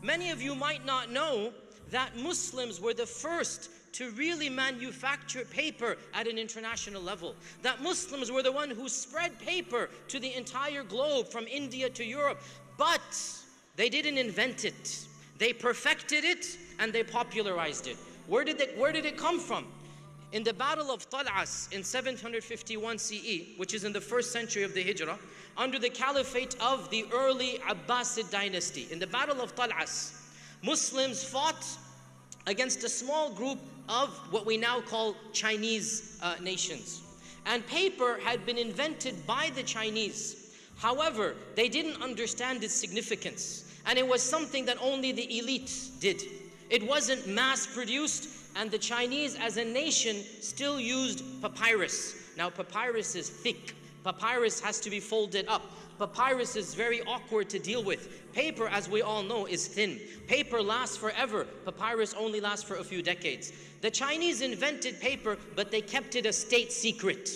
Many of you might not know that Muslims were the first to really manufacture paper at an international level. That Muslims were the one who spread paper to the entire globe from India to Europe. But they didn't invent it. They perfected it and they popularized it. Where did it come from? In the Battle of Tal'as in 751 CE, which is in the 1st century of the Hijrah, under the caliphate of the early Abbasid dynasty, in the Battle of Tal'as, Muslims fought against a small group of what we now call Chinese nations. And paper had been invented by the Chinese. However, they didn't understand its significance. And it was something that only the elite did. It wasn't mass produced, and the Chinese as a nation still used papyrus. Now papyrus is thick. Papyrus has to be folded up. Papyrus is very awkward to deal with. Paper, as we all know, is thin. Paper lasts forever. Papyrus only lasts for a few decades. The Chinese invented paper, but they kept it a state secret.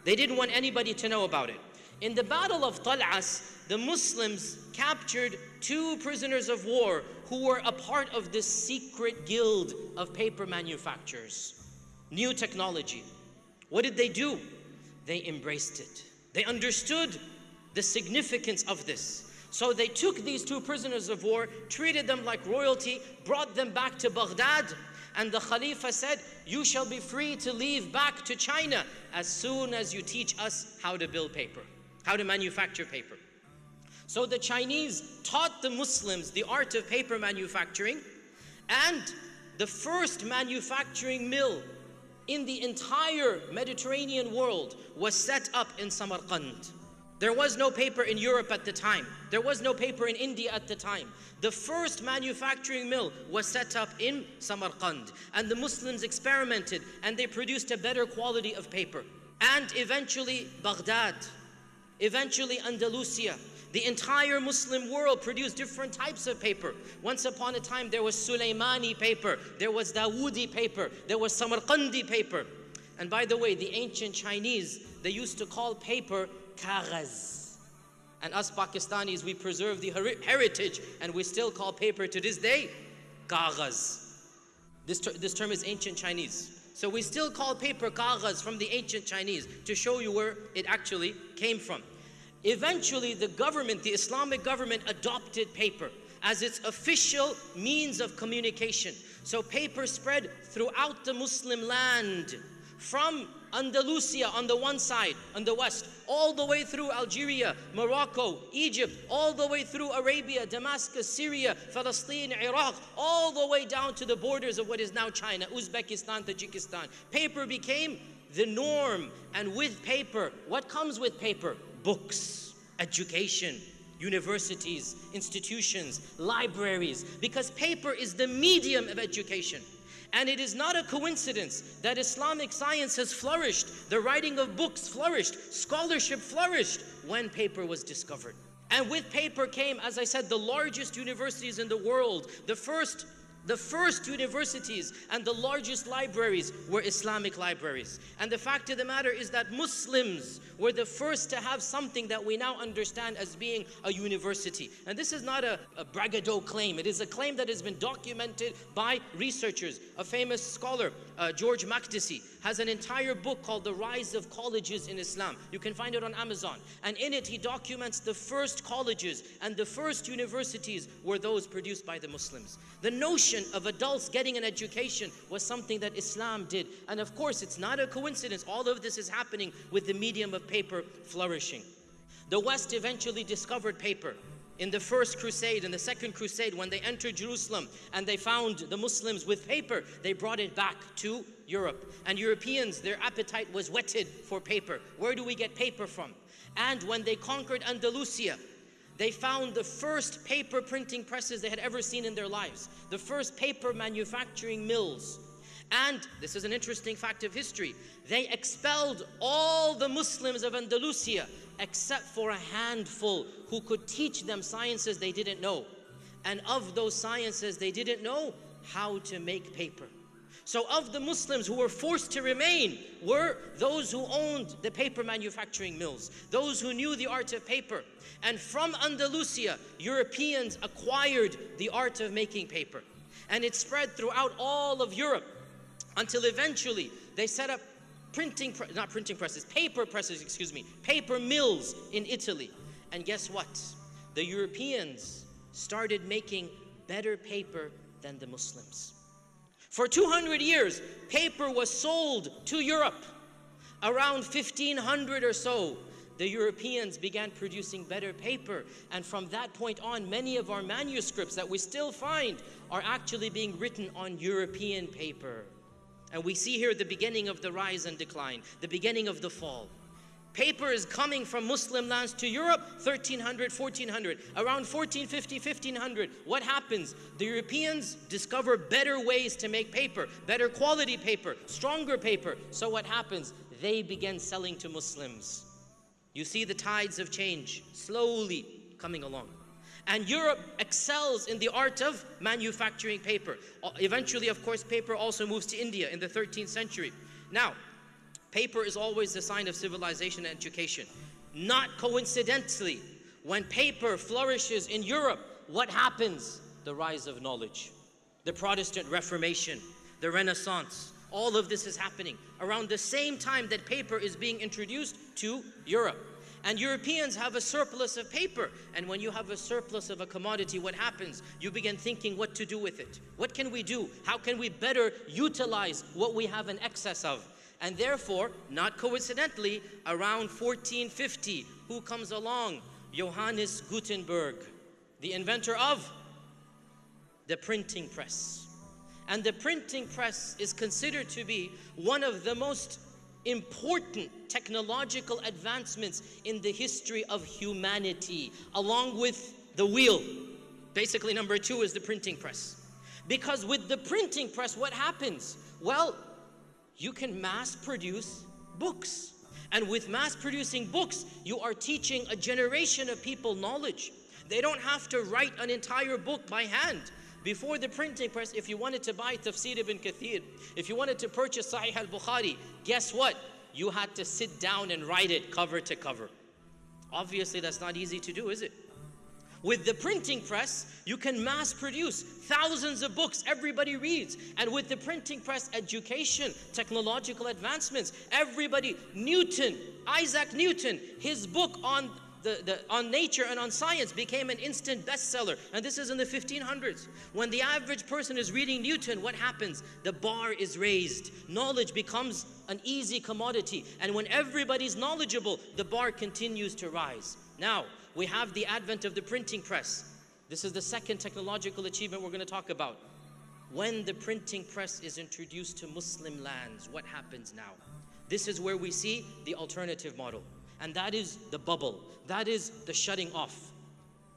They didn't want anybody to know about it. In the Battle of Tal'as, the Muslims captured 2 prisoners of war who were a part of this secret guild of paper manufacturers. New technology. What did they do? They embraced it. They understood the significance of this. So they took these 2 prisoners of war, treated them like royalty, brought them back to Baghdad, and the Khalifa said, "You shall be free to leave back to China as soon as you teach us how to build paper, how to manufacture paper." So the Chinese taught the Muslims the art of paper manufacturing, and the first manufacturing mill in the entire Mediterranean world was set up in Samarkand. There was no paper in Europe at the time. There was no paper in India at the time. The first manufacturing mill was set up in Samarkand, and the Muslims experimented and they produced a better quality of paper. And eventually Baghdad, eventually Andalusia, the entire Muslim world produced different types of paper. Once upon a time there was Sulaimani paper, there was Dawoodi paper, there was Samarkandi paper. And by the way, the ancient Chinese, they used to call paper kaghaz. And us Pakistanis, we preserve the heritage and we still call paper to this day kaghaz. This term is ancient Chinese. So we still call paper kaghaz from the ancient Chinese to show you where it actually came from. Eventually the government, the Islamic government, adopted paper as its official means of communication. So paper spread throughout the Muslim land, from Andalusia on the one side, on the west, all the way through Algeria, Morocco, Egypt, all the way through Arabia, Damascus, Syria, Palestine, Iraq, all the way down to the borders of what is now China, Uzbekistan, Tajikistan. Paper became the norm, and with paper, what comes with paper? Books, education, universities, institutions, libraries, because paper is the medium of education. And it is not a coincidence that Islamic science has flourished, the writing of books flourished, scholarship flourished when paper was discovered. And with paper came, as I said, the largest universities in the world. The first universities and the largest libraries were Islamic libraries. And the fact of the matter is that Muslims were the first to have something that we now understand as being a university. And this is not a braggadocio claim. It is a claim that has been documented by researchers. A famous scholar, George Makdisi, has an entire book called The Rise of Colleges in Islam. You can find it on Amazon. And in it he documents the first colleges and the first universities were those produced by the Muslims. The notion of adults getting an education was something that Islam did. And of course, it's not a coincidence. All of this is happening with the medium of paper flourishing. The West eventually discovered paper. In the first crusade and the second crusade, when they entered Jerusalem and they found the Muslims with paper, they brought it back to Europe. And Europeans, their appetite was whetted for paper. Where do we get paper from? And when they conquered Andalusia, they found the first paper printing presses they had ever seen in their lives, the first paper manufacturing mills. And this is an interesting fact of history. They expelled all the Muslims of Andalusia except for a handful who could teach them sciences they didn't know. And of those sciences they didn't know, how to make paper. So of the Muslims who were forced to remain were those who owned the paper manufacturing mills, those who knew the art of paper. And from Andalusia, Europeans acquired the art of making paper. And it spread throughout all of Europe until eventually they set up paper presses, paper mills in Italy. And guess what? The Europeans started making better paper than the Muslims. For 200 years, paper was sold to Europe. Around 1500 or so, the Europeans began producing better paper. And from that point on, many of our manuscripts that we still find are actually being written on European paper. And we see here the beginning of the rise and decline, the beginning of the fall. Paper is coming from Muslim lands to Europe, 1300, 1400. Around 1450, 1500, what happens? The Europeans discover better ways to make paper, better quality paper, stronger paper. So what happens? They begin selling to Muslims. You see the tides of change slowly coming along. And Europe excels in the art of manufacturing paper. Eventually, of course, paper also moves to India in the 13th century. Now, paper is always a sign of civilization and education. Not coincidentally, when paper flourishes in Europe, what happens? The rise of knowledge. The Protestant Reformation, the Renaissance, all of this is happening around the same time that paper is being introduced to Europe. And Europeans have a surplus of paper. And when you have a surplus of a commodity, what happens? You begin thinking what to do with it. What can we do? How can we better utilize what we have in excess of? And therefore, not coincidentally, around 1450, who comes along? Johannes Gutenberg, the inventor of the printing press. And the printing press is considered to be one of the most important technological advancements in the history of humanity, along with the wheel. Basically, number two is the printing press. Because with the printing press, what happens? Well, you can mass produce books. And with mass producing books, you are teaching a generation of people knowledge. They don't have to write an entire book by hand. Before the printing press, if you wanted to buy Tafsir ibn Kathir, if you wanted to purchase Sahih al-Bukhari, guess what? You had to sit down and write it cover to cover. Obviously, that's not easy to do, is it? With the printing press, you can mass produce thousands of books everybody reads. And with the printing press, education, technological advancements, everybody, Isaac Newton, his book on on nature and on science became an instant bestseller. And this is in the 1500s. When the average person is reading Newton, what happens? The bar is raised. Knowledge becomes an easy commodity. And when everybody's knowledgeable, the bar continues to rise. Now, we have the advent of the printing press. This is the second technological achievement we're going to talk about. When the printing press is introduced to Muslim lands, what happens now? This is where we see the alternative model. And that is the bubble. That is the shutting off.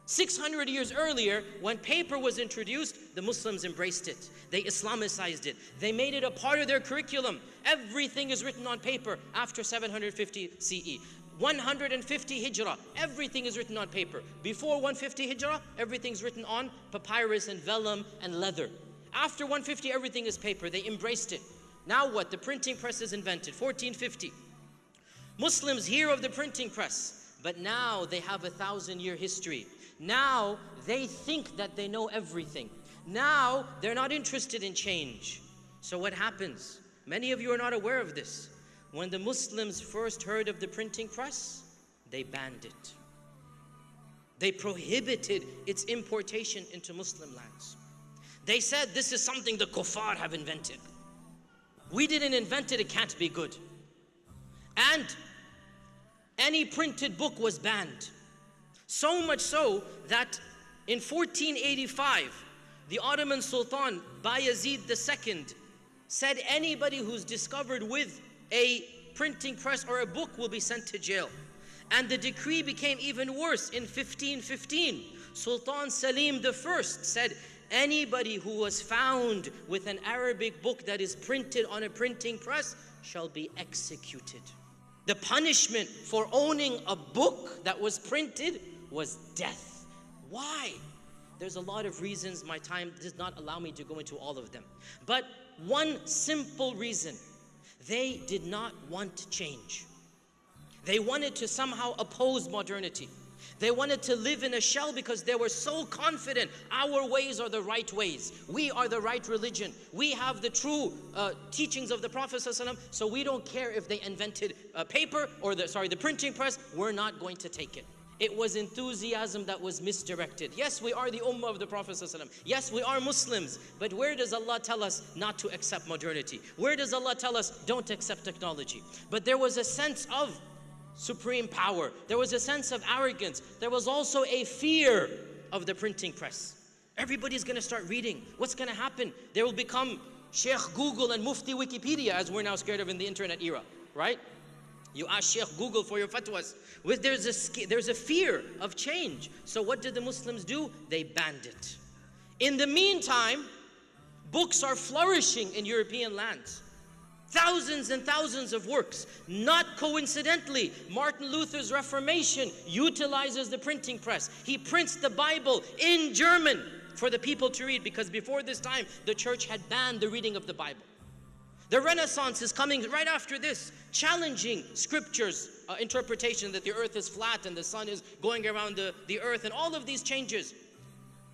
600 years earlier, when paper was introduced, the Muslims embraced it. They Islamicized it. They made it a part of their curriculum. Everything is written on paper after 750 CE. 150 Hijrah, everything is written on paper. Before 150 Hijrah, everything's written on papyrus and vellum and leather. After 150, everything is paper. They embraced it. Now what? The printing press is invented, 1450. Muslims hear of the printing press, but now they have a 1,000-year history. Now they think that they know everything. Now they're not interested in change. So what happens? Many of you are not aware of this. When the Muslims first heard of the printing press, they banned it. They prohibited its importation into Muslim lands. They said this is something the kuffar have invented. We didn't invent it, it can't be good. And any printed book was banned. So much so that in 1485, the Ottoman Sultan Bayezid II said anybody who's discovered with a printing press or a book will be sent to jail. And the decree became even worse in 1515. Sultan Salim I said anybody who was found with an Arabic book that is printed on a printing press shall be executed. The punishment for owning a book that was printed was death. Why? There's a lot of reasons. My time does not allow me to go into all of them. But one simple reason. They did not want change. They wanted to somehow oppose modernity. They wanted to live in a shell because they were so confident our ways are the right ways. We are the right religion. We have the true teachings of the Prophet ﷺ, so we don't care if they invented paper or the printing press. We're not going to take it. It was enthusiasm that was misdirected. Yes, we are the ummah of the Prophet ﷺ. Yes, we are Muslims. But where does Allah tell us not to accept modernity? Where does Allah tell us don't accept technology? But there was a sense of supreme power. There was a sense of arrogance. There was also a fear of the printing press. Everybody's going to start reading. What's going to happen? They will become Sheikh Google and Mufti Wikipedia, as we're now scared of in the internet era, right? You ask Sheikh Google for your fatwas. There's a fear of change. So what did the Muslims do? They banned it. In the meantime, books are flourishing in European lands. Thousands and thousands of works. Not coincidentally, Martin Luther's Reformation utilizes the printing press. He prints the Bible in German for the people to read, because before this time, the church had banned the reading of the Bible. The Renaissance is coming right after this, challenging scriptures, interpretation that the earth is flat and the sun is going around the earth, and all of these changes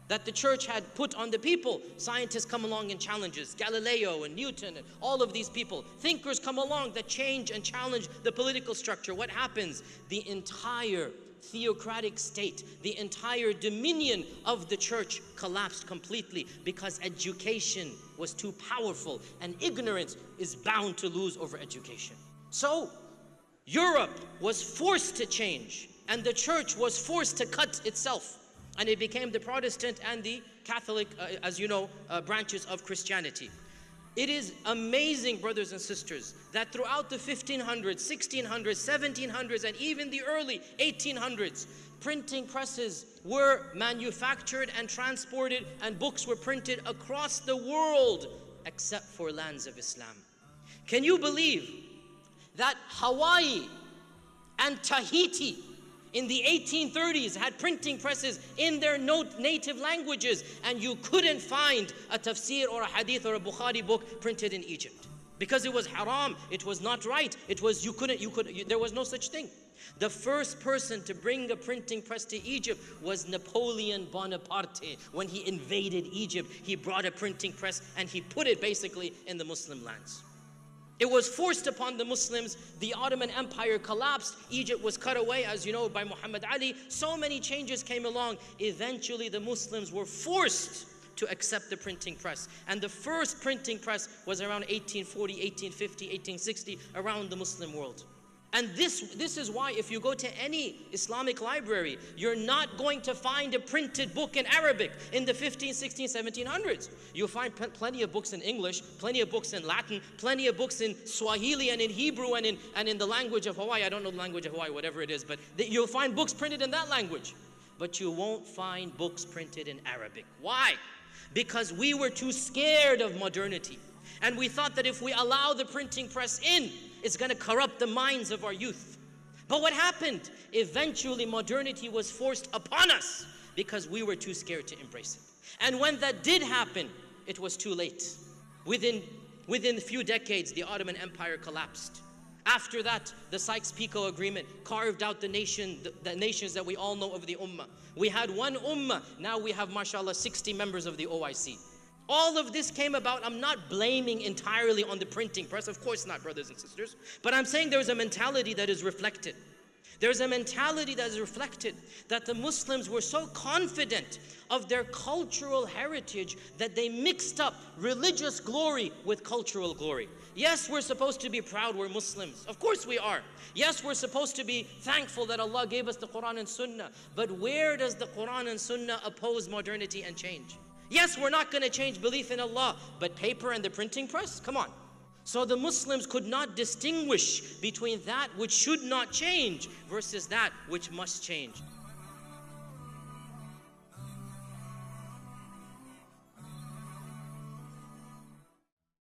that the church had put on the people. Scientists come along and challenges, Galileo and Newton and all of these people. Thinkers come along that change and challenge the political structure. What happens? The entire theocratic state, the entire dominion of the church collapsed completely, because education was too powerful and ignorance is bound to lose over education. So Europe was forced to change, and the church was forced to cut itself. And it became the Protestant and the Catholic, as you know, branches of Christianity. It is amazing, brothers and sisters, that throughout the 1500s, 1600s, 1700s, and even the early 1800s, printing presses were manufactured and transported, and books were printed across the world, except for lands of Islam. Can you believe that Hawaii and Tahiti in the 1830s had printing presses in their native languages, and you couldn't find a tafsir or a hadith or a Bukhari book printed in Egypt? Because it was haram, it was not right, there was no such thing. The first person to bring a printing press to Egypt was Napoleon Bonaparte. When he invaded Egypt, he brought a printing press and he put it basically in the Muslim lands. It was forced upon the Muslims. The Ottoman Empire collapsed. Egypt was cut away, as you know, by Muhammad Ali. So many changes came along. Eventually, the Muslims were forced to accept the printing press. And the first printing press was around 1840, 1850, 1860, around the Muslim world. And this is why if you go to any Islamic library, you're not going to find a printed book in Arabic in the 15, 16, 1700s. You'll find plenty of books in English, plenty of books in Latin, plenty of books in Swahili and in Hebrew and in the language of Hawaii. I don't know the language of Hawaii, whatever it is, but you'll find books printed in that language. But you won't find books printed in Arabic. Why? Because we were too scared of modernity. And we thought that if we allow the printing press in, it's going to corrupt the minds of our youth. But what happened? Eventually modernity was forced upon us because we were too scared to embrace it. And when that did happen, it was too late. Within a few decades, the Ottoman Empire collapsed. After that, the Sykes-Picot Agreement carved out the nations that we all know of the Ummah. We had one Ummah, now we have, mashallah, 60 members of the OIC. All of this came about. I'm not blaming entirely on the printing press, of course not, brothers and sisters, but I'm saying there's a mentality that is reflected. There's a mentality that is reflected that the Muslims were so confident of their cultural heritage that they mixed up religious glory with cultural glory. Yes, we're supposed to be proud we're Muslims. Of course we are. Yes, we're supposed to be thankful that Allah gave us the Quran and Sunnah. But where does the Quran and Sunnah oppose modernity and change? Yes, we're not going to change belief in Allah, but paper and the printing press? Come on. So the Muslims could not distinguish between that which should not change versus that which must change.